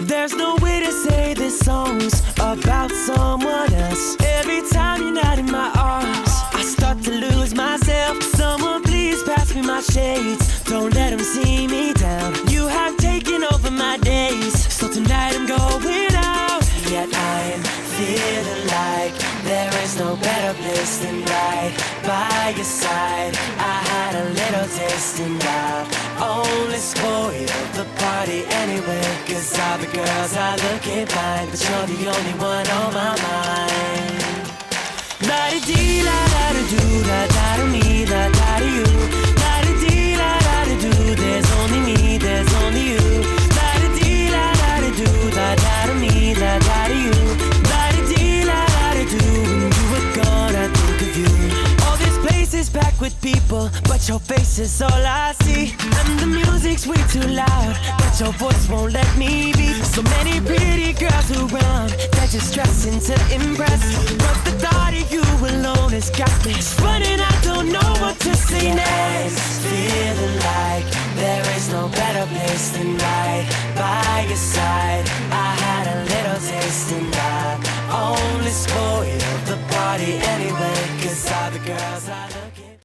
There's no way to say this song's about someone else. Every time you're not in my arms, I start to lose myself. Someone please pass me my shades, don't let them see me down. You have taken over my days, so tonight I'm going out. Yet I'm feeling like there is no better place than right by your side. I had a little taste and I only spoiled the party anyway. Cause all the girls are looking fine, but you're the only one on my mind. La-di-dee, la-da-da-doo, la-da-da-me, la-da-da-you. La-di-dee, la-da-da-doo, there's only me, there's only you. La-di-dee, la-da-da-doo, la-da-da-me, la-da-da-you. La-di-dee, la-da-da-doo, when you were gone I think of you. All this place is packed with people, but your face is all I see. And the music's way too loud, but your voice won't let me be. So many pretty girls around, they're just dressing to impress. But the thought of you alone has got me running, I don't know what to say next. Feeling like there is no better place than right by your side.